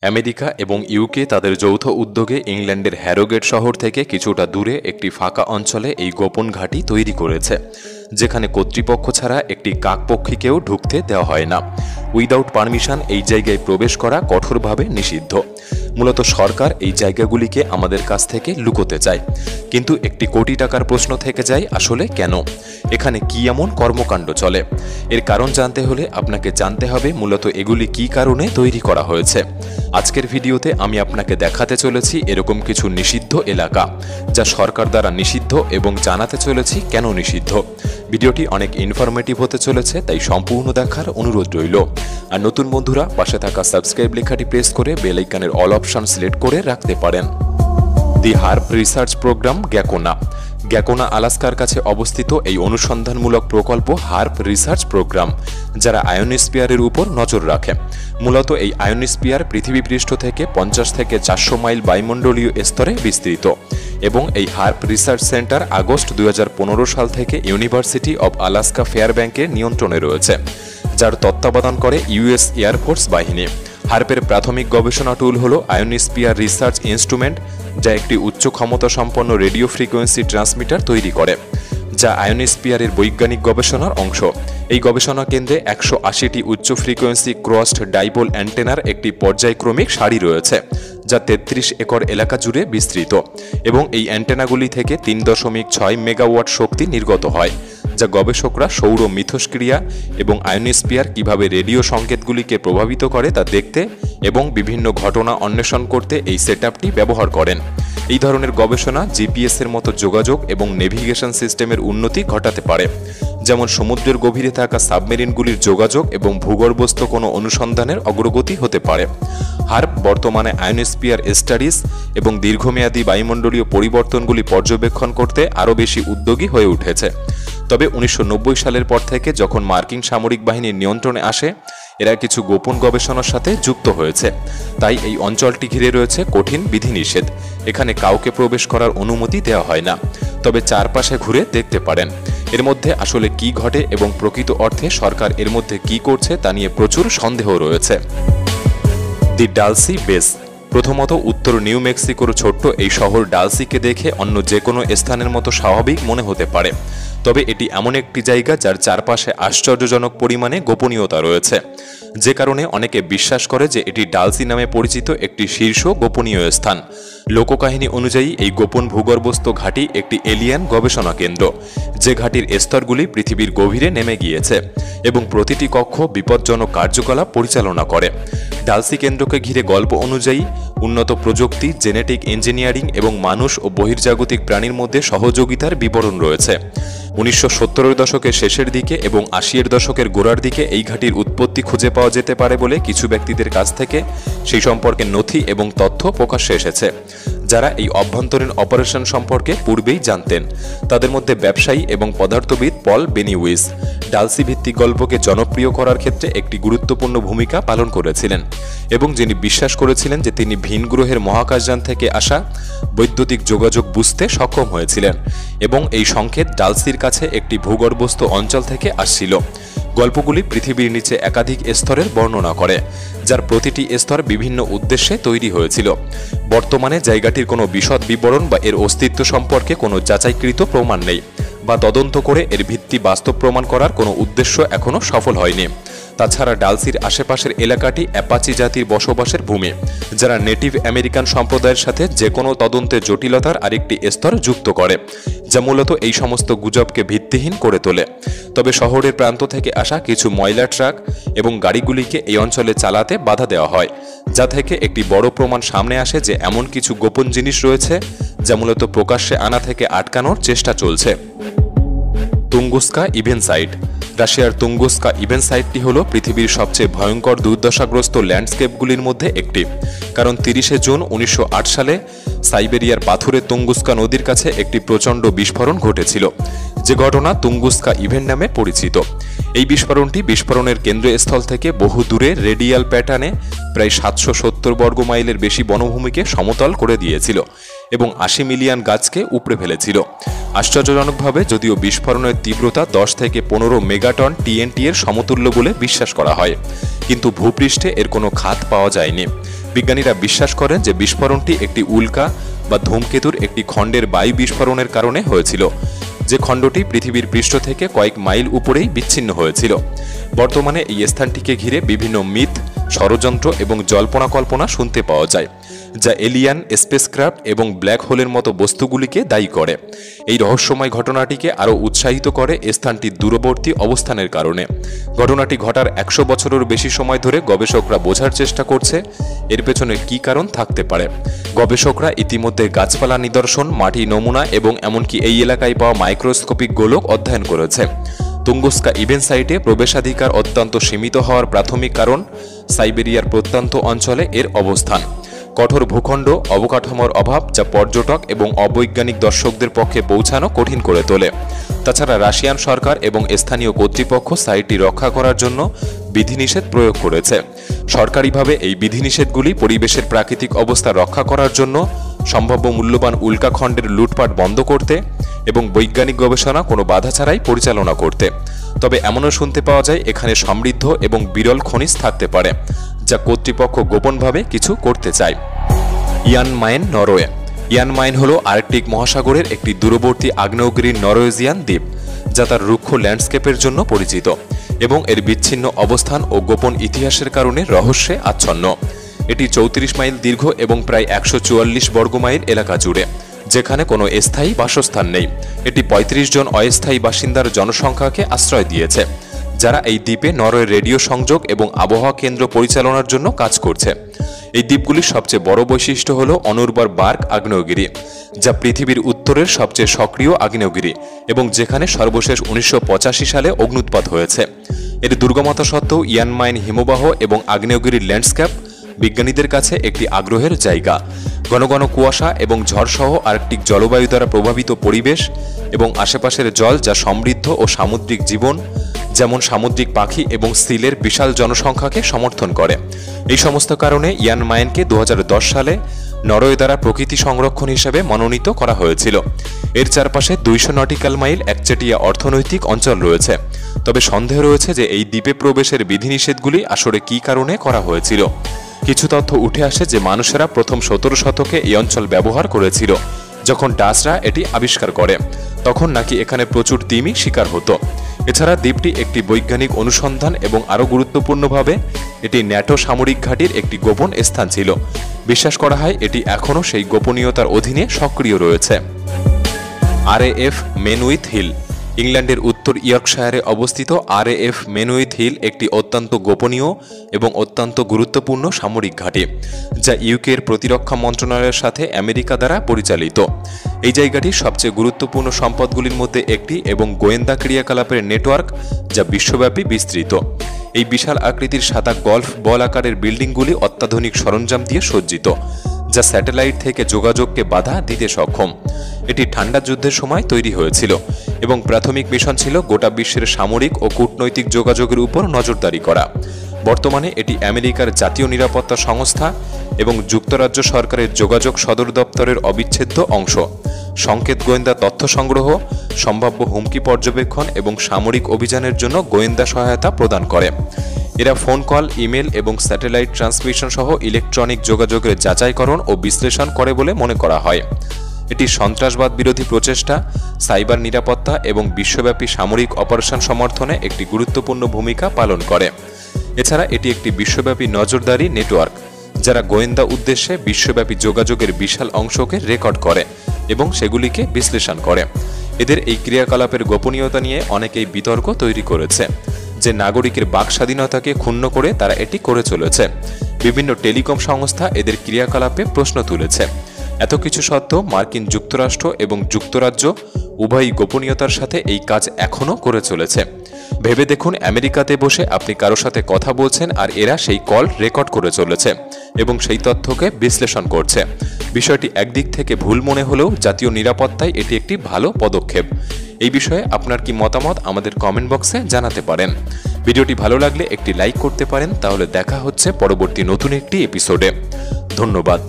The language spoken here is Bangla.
আমেরিকা এবং ইউকে তাদের যৌথ উদ্যোগে ইংল্যান্ডের হ্যারোগেট শহর থেকে কিছুটা দূরে একটি ফাঁকা অঞ্চলে এই গোপন ঘাঁটি তৈরি করেছে, যেখানে কর্তৃপক্ষ ছাড়া একটি কাকপক্ষীকেও ঢুকতে দেওয়া হয় না। উইদাউট পারমিশন এই জায়গায় প্রবেশ করা কঠোরভাবে নিষিদ্ধ। মূলত সরকার এই জায়গাগুলিকে আমাদের কাছ থেকে লুকোতে চায়। কিন্তু একটি কোটি টাকার প্রশ্ন থেকে যায়, আসলে কেন? এখানে কি এমন কর্মকাণ্ড চলে? এর কারণ জানতে হলে আপনাকে জানতে হবে মূলত এগুলি কী কারণে তৈরি করা হয়েছে। আজকের ভিডিওতে আমি আপনাকে দেখাতে চলেছি এরকম কিছু নিষিদ্ধ এলাকা, যা সরকার দ্বারা নিষিদ্ধ, এবং জানাতে চলেছি কেন নিষিদ্ধ। ভিডিওটি অনেক ইনফরমেটিভ হতে চলেছে, তাই সম্পূর্ণ দেখার অনুরোধ রইল। আর নতুন বন্ধুরা পাশে থাকা সাবস্ক্রাইব লেখাটি প্রেস করে বেল আইকনের অল অপশন সিলেক্ট করে রাখতে পারেন। দি হার্প রিসার্চ প্রোগ্রাম গ্যাকোনা আলাস্কার কাছে অবস্থিত এই অনুসন্ধানমূলক প্রকল্প হার্প রিসার্চ প্রোগ্রাম, যারা আয়োনোস্ফিয়ারের উপর নজর রাখে। মূলত এই আয়োনোস্ফিয়ার পৃথিবী পৃষ্ঠ থেকে 50 থেকে 400 মাইল বায়ুমণ্ডলীয় স্তরে বিস্তৃত, এবং এই হার্প রিসার্চ সেন্টার আগস্ট 2015 সাল থেকে ইউনিভার্সিটি অব আলাস্কা ফেয়ারব্যাঙ্কের নিয়ন্ত্রণে রয়েছে, যার তত্ত্বাবধান করে ইউএস এয়ারফোর্স বাহিনী। হার্পের প্রাথমিক গবেষণা টুল হল আয়োনোস্ফিয়ার রিসার্চ ইনস্ট্রুমেন্ট, যা একটি উচ্চ ক্ষমতা সম্পন্ন রেডিও ফ্রিকোয়েন্সি ট্রান্সমিটার তৈরি করে, যা আয়োনোস্ফিয়ারের বৈজ্ঞানিক গবেষণার অংশ। এই গবেষণা কেন্দ্রে 180টি উচ্চ ফ্রিকোয়েন্সি ক্রসড ডাইপোল অ্যান্টেনার একটি পর্যায়ক্রমিক সারি রয়েছে, যা 33 একর এলাকা জুড়ে বিস্তৃত, এবং এই অ্যান্টেনাগুলি থেকে 3.6 মেগাওয়াট শক্তি নির্গত হয়, যা গবেষকরা সৌর মিথস্ক্রিয়া এবং আয়োনোস্ফিয়ার কিভাবে রেডিও সংকেতগুলিকে প্রভাবিত করে তা দেখতে এবং বিভিন্ন ঘটনা অন্বেষণ করতে এই সেটআপটি ব্যবহার করেন। এই ধরনের গবেষণা জিপিএস-এর মতো যোগাযোগ এবং নেভিগেশন সিস্টেমের উন্নতি ঘটাতে পারে, যেমন সমুদ্রের গভীরে থাকা সাবমেরিনগুলির যোগাযোগ এবং ভূগর্ভস্থ কোনো অনুসন্ধানের অগ্রগতি হতে পারে। হার্প বর্তমানে আয়োনোস্ফিয়ার স্টাডিজ এবং দীর্ঘমেয়াদী বায়ুমণ্ডলীয় পরিবর্তনগুলি পর্যবেক্ষণ করতে আরও বেশি উদ্যোগী হয়ে উঠেছে। তবে 1990 সালের পর থেকে যখন মার্কিন সামরিক বাহিনীর নিয়ন্ত্রণে আসে, এরা কিছু গোপন গবেষণার সাথে যুক্ত হয়েছে। তাই এই অঞ্চলটি ঘিরে রয়েছে কঠিন বিধিনিষেধ। এখানে কাউকে প্রবেশ করার অনুমতি দেওয়া হয় না, তবে চারপাশে ঘুরে দেখতে পারেন। এর মধ্যে আসলে কি ঘটে এবং প্রকৃত অর্থে সরকার এর মধ্যে কি করছে তা নিয়ে প্রচুর সন্দেহ রয়েছে। দি ডালসি বেস। প্রথমত, উত্তর নিউ মেক্সিকোর ছোট্ট এই শহর ডালসিকে দেখে অন্য যে কোনো স্থানের মতো স্বাভাবিক মনে হতে পারে, তবে এটি এমন একটি জায়গা যার চারপাশে আশ্চর্যজনক পরিমাণে গোপনীয়তা রয়েছে, যে কারণে অনেকে বিশ্বাস করে যে এটি ডালসি নামে পরিচিত একটি শীর্ষ গোপনীয় স্থান। লোককাহিনী অনুযায়ী এই গোপন ভূগর্ভস্থ ঘাঁটি একটি এলিয়ান গবেষণা কেন্দ্র, যে ঘাঁটির স্তরগুলি পৃথিবীর গভীরে নেমে গিয়েছে এবং প্রতিটি কক্ষ বিপজ্জনক কার্যকলাপ পরিচালনা করে। ডালসি কেন্দ্রকে ঘিরে গল্প অনুযায়ী উন্নত প্রযুক্তি, জেনেটিক ইঞ্জিনিয়ারিং এবং মানুষ ও বহির্জাগতিক প্রাণীর মধ্যে সহযোগিতার বিবরণ রয়েছে। 1970-এর দশকের শেষের দিকে এবং 80-এর দশকের গোড়ার দিকে এই ঘাঁটির উৎপত্তি খুঁজে পাওয়া যেতে পারে বলে কিছু ব্যক্তিদের কাছ থেকে সেই সম্পর্কে নথি এবং তথ্য প্রকাশ্যে এসেছে, যারা এই অভ্যন্তরীণ অপারেশন সম্পর্কে পূর্বেই জানতেন। তাদের মধ্যে ব্যবসায়ী এবং পদার্থবিদ পল বেনিউইস ডালসি ভিত্তিক গল্পকে জনপ্রিয় করার ক্ষেত্রে একটি গুরুত্বপূর্ণ ভূমিকা পালন করেছিলেন, এবং যিনি বিশ্বাস করেছিলেন যে তিনি ভিন গ্রহের মহাকাশযান থেকে আসা বৈদ্যুতিক যোগাযোগ বুঝতে সক্ষম হয়েছিলেন, এবং এই সংকেত ডালসির কাছে একটি ভূগর্ভস্থ অঞ্চল থেকে আসছিল। গল্পগুলি পৃথিবীর নিচে একাধিক স্তরের বর্ণনা করে, যার প্রতিটি স্তর বিভিন্ন উদ্দেশ্যে তৈরি হয়েছিল। বর্তমানে জায়গাটির কোনো বিশদ বিবরণ বা এর অস্তিত্ব সম্পর্কে কোনো যাচাইকৃত প্রমাণ নেই, বা তদন্ত করে এর ভিত্তি বাস্তব প্রমাণ করার কোনো উদ্দেশ্য এখনও সফল হয়নি। তাছাড়া ডালসির আশেপাশের এলাকাটি অ্যাপাচি জাতির বসবাসের ভূমি, যারা নেটিভ আমেরিকান সম্প্রদায়ের সাথে যে কোনো তদন্তের জটিলতার আরেকটি স্তর যুক্ত করে, যা মূলত এই সমস্ত গুজবকে ভিত্তিহীন করে তোলে। তবে শহরের প্রান্ত থেকে আসা কিছু ময়লা ট্রাক এবং গাড়িগুলিকে এই অঞ্চলে চালাতে বাধা দেওয়া হয়, যা থেকে একটি বড় প্রমাণ সামনে আসে যে এমন কিছু গোপন জিনিস রয়েছে যা মূলত প্রকাশ্যে আনা থেকে আটকানোর চেষ্টা চলছে। তুঙ্গুস্কা ইভেন্ট সাইট। রাশিয়ার তুঙ্গুস্কা ইভেন্ট সাইটটি হল পৃথিবীর সবচেয়ে ভয়ঙ্কর দুর্দশাগ্রস্ত ল্যান্ডস্কেপগুলির মধ্যে একটি, কারণ 30শে জুন 1908 সালে সাইবেরিয়ার পাথুরে তুঙ্গুস্কা নদীর কাছে একটি প্রচণ্ড বিস্ফোরণ ঘটেছিল, যে ঘটনা তুঙ্গুস্কা ইভেন্ট নামে পরিচিত। এই বিস্ফোরণের কেন্দ্রস্থল থেকে বহু দূরে রেডিয়াল প্যাটার্নে প্রায় 770 বর্গ মাইলের বেশি বনভূমিকে সমতল করে দিয়েছিল এবং 80 মিলিয়ন গাছকে উপড়ে ফেলেছিল। আশ্চর্যজনকভাবে, যদিও বিস্ফোরণের তীব্রতা 10 থেকে 15 মেগাটন টিএনটি এর সমতুল্য বলে বিশ্বাস করা হয়, কিন্তু ভূপৃষ্ঠে এর কোনো খাত পাওয়া যায়নি। বিজ্ঞানীরা বিশ্বাস করেন যে বিস্ফোরণটি একটি উল্কা বা ধূমকেতুর একটি খণ্ডের বায়ু বিস্ফোরণের কারণে হয়েছিল, যে খণ্ডটি পৃথিবীর পৃষ্ঠ থেকে কয়েক মাইল উপরেই বিচ্ছিন্ন হয়েছিল। বর্তমানে এই স্থানটিকে ঘিরে বিভিন্ন মিথ, ষড়যন্ত্র এবং জল্পনা কল্পনা শুনতে পাওয়া যায়, যা এলিয়ান, স্পেসক্রাফট এবং ব্ল্যাক হোলের মতো বস্তুগুলিকে দায়ী করে। এই রহস্যময় ঘটনাটিকে আরও উৎসাহিত করে স্থানটির দূরবর্তী অবস্থানের কারণে। ঘটনাটি ঘটার 100 বছরের বেশি সময় ধরে গবেষকরা বোঝার চেষ্টা করছে এর পেছনে কী কারণ থাকতে পারে। গবেষকরা ইতিমধ্যে গাছপালা নিদর্শন, মাটি নমুনা এবং এমনকি এই এলাকায় পাওয়া মাইক্রোস্কোপিক গোলক অধ্যয়ন করেছে। তুঙ্গুস্কা ইভেন্ট সাইটে প্রবেশাধিকার অত্যন্ত সীমিত হওয়ার প্রাথমিক কারণ সাইবেরিয়ার প্রত্যন্ত অঞ্চলে এর অবস্থান। কঠোর ভূখণ্ড, অবকাঠামোর অভাব যা পর্যটক এবং অবৈজ্ঞানিক দর্শকদের পক্ষে পৌঁছানো কঠিন করে তোলে। তাছাড়া রাশিয়ান সরকার এবং স্থানীয় কর্তৃপক্ষ সাইটটি রক্ষা করার জন্য বিধিনিষেধ প্রয়োগ করেছে। সরকারিভাবে এই বিধিনিষেধগুলি পরিবেশের প্রাকৃতিক অবস্থা রক্ষা করার জন্য, সম্ভাব্য মূল্যবান উল্কাখণ্ডের লুটপাট বন্ধ করতে এবং বৈজ্ঞানিক গবেষণা কোনো বাধা ছাড়াই পরিচালনা করতে। তবে এমনও শুনতে পাওয়া যায় এখানে সমৃদ্ধ এবং বিরল খনিজ থাকতে পারে, যা কর্তৃপক্ষ গোপনভাবে কিছু করতে চায়। ইয়ান মাইন, নরওয়ে। ইয়ান মাইন হল আর্কটিক মহাসাগরের একটি দূরবর্তী আগ্নেয়গিরির নরওয়েজিয়ান দ্বীপ, যা তার রুক্ষ ল্যান্ডস্কেপের জন্য পরিচিত এবং এর বিচ্ছিন্ন অবস্থান ও গোপন ইতিহাসের কারণে রহস্যে আচ্ছন্ন। এটি 34 মাইল দীর্ঘ এবং প্রায় 144 বর্গমাইল এলাকা জুড়ে, যেখানে কোনো স্থায়ী বাসস্থান নেই। এটি 35 জন অস্থায়ী বাসিন্দার জনসংখ্যাকে আশ্রয় দিয়েছে, যারা এই দ্বীপে নরওয়ে রেডিও সংযোগ এবং আবহাওয়া কেন্দ্র পরিচালনার জন্য কাজ করছে। এই দ্বীপগুলির সবচেয়ে বড় বৈশিষ্ট্য হল অনুর্বর বার্ক আগ্নেয়গিরি, যা পৃথিবীর উত্তরের সবচেয়ে সক্রিয় আগ্নেয়গিরি এবং যেখানে সর্বশেষ 1985 সালে অগ্ন্যুৎপাত হয়েছে। এর দুর্গমতা সত্ত্বেও ইয়ান মাইন হিমবাহ এবং আগ্নেয়গিরির ল্যান্ডস্কেপ বিজ্ঞানীদের কাছে একটি আগ্রহের জায়গা। ঘন ঘন কুয়াশা এবং ঝড়সহ আর্কটিক জলবায়ু দ্বারা প্রভাবিত পরিবেশ এবং আশেপাশের জল যা সমৃদ্ধ ও সামুদ্রিক জীবন, যেমন সামুদ্রিক পাখি এবং সিলের বিশাল জনসংখ্যাকে সমর্থন করে। এই সমস্ত কারণে ইয়ান মাইনকে 2010 সালে নরওয়ে দ্বারা প্রকৃতি সংরক্ষণ হিসেবে মনোনীত করা হয়েছিল। এর চারপাশে 200 নটিক্যাল মাইল একচেটিয়া অর্থনৈতিক অঞ্চল রয়েছে। তবে সন্দেহ রয়েছে যে এই দ্বীপে প্রবেশের বিধিনিষেধগুলি আসলে কী কারণে করা হয়েছিল। কিছু তথ্য উঠে আসে যে মানুষেরা প্রথম 17 শতকে এই অঞ্চল ব্যবহার করেছিল, যখন ডাচরা এটি আবিষ্কার করে। তখন নাকি এখানে প্রচুর তিমি শিকার হতো। এছাড়া দ্বীপটি একটি বৈজ্ঞানিক অনুসন্ধান এবং আরও গুরুত্বপূর্ণভাবে এটি ন্যাটো সামরিক ঘাঁটির একটি গোপন স্থান ছিল। বিশ্বাস করা হয় এটি এখনও সেই গোপনীয়তার অধীনে সক্রিয় রয়েছে। RAF Menwith Hill. ইংল্যান্ডের উত্তর ইয়র্কশায়ারে অবস্থিত RAF মেনউইথ হিল একটি অত্যন্ত গোপনীয় এবং অত্যন্ত গুরুত্বপূর্ণ সামরিক ঘাঁটি, যা ইউকের প্রতিরক্ষা মন্ত্রণালয়ের সাথে আমেরিকা দ্বারা পরিচালিত। এই জায়গাটি সবচেয়ে গুরুত্বপূর্ণ সম্পদগুলির মধ্যে একটি এবং গোয়েন্দা ক্রিয়াকলাপের নেটওয়ার্ক যা বিশ্বব্যাপী বিস্তৃত। এই বিশাল আকৃতির সাদা গল্ফ বল আকারের বিল্ডিংগুলি অত্যাধুনিক সরঞ্জাম দিয়ে সজ্জিত, যা স্যাটেলাইট থেকে যোগাযোগকে বাধা দিতে সক্ষম। এটি ঠান্ডা যুদ্ধের সময় তৈরি হয়েছিল এবং প্রাথমিক মিশন ছিল গোটা বিশ্বের সামরিক ও কূটনৈতিক যোগাযোগের উপর নজরদারি করা। বর্তমানে এটি আমেরিকার জাতীয় নিরাপত্তা সংস্থা এবং যুক্তরাজ্য সরকারের যোগাযোগ সদর দপ্তরের অবিচ্ছেদ্য অংশ। সংকেত গোয়েন্দা তথ্য সংগ্রহ, সম্ভাব্য হুমকি পর্যবেক্ষণ এবং সামরিক অভিযানের জন্য গোয়েন্দা সহায়তা প্রদান করে। এরা ফোন কল, ইমেল এবং স্যাটেলাইট ট্রান্সমিশন সহ ইলেকট্রনিক যোগাযোগের যাচাইকরণ ও বিশ্লেষণ করে বলে মনে করা হয়। এটি সন্ত্রাসবাদ বিরোধী প্রচেষ্টা, সাইবার নিরাপত্তা এবং বিশ্বব্যাপী সামরিক অপারেশন সমর্থনে একটি গুরুত্বপূর্ণ ভূমিকা পালন করে। এছাড়া এটি একটি বিশ্বব্যাপী নজরদারি নেটওয়ার্ক, যারা গোয়েন্দা উদ্দেশ্যে বিশ্বব্যাপী যোগাযোগের বিশাল অংশকে রেকর্ড করে এবং সেগুলিকে বিশ্লেষণ করে। এদের এই ক্রিয়াকলাপের গোপনীয়তা নিয়ে অনেকেই বিতর্ক তৈরি করেছে যে নাগরিকের বাক স্বাধীনতাকে ক্ষুণ্ণ করে তারা এটি করে চলেছে। বিভিন্ন টেলিকম সংস্থা এদের ক্রিয়াকলাপে প্রশ্ন তুলেছে। এত কিছু সত্ত্বেও মার্কিন যুক্তরাষ্ট্র এবং যুক্তরাজ্য উভয়ই গোপনীয়তার সাথে এই কাজ এখনও করে চলেছে। ভেবে দেখুন, আমেরিকাতে বসে আপনি কারো সাথে কথা বলছেন আর এরা সেই কল রেকর্ড করে চলেছে এবং সেই তথ্যকে বিশ্লেষণ করছে। বিষয়টি একদিক থেকে ভুল মনে হলেও জাতীয় নিরাপত্তায় এটি একটি ভালো পদক্ষেপ। এই বিষয়ে আপনার কি মতামত আমাদের কমেন্ট বক্সে জানাতে পারেন। ভিডিওটি ভালো লাগলে একটি লাইক করতে পারেন। তাহলে দেখা হচ্ছে পরবর্তী নতুন একটি এপিসোডে। ধন্যবাদ।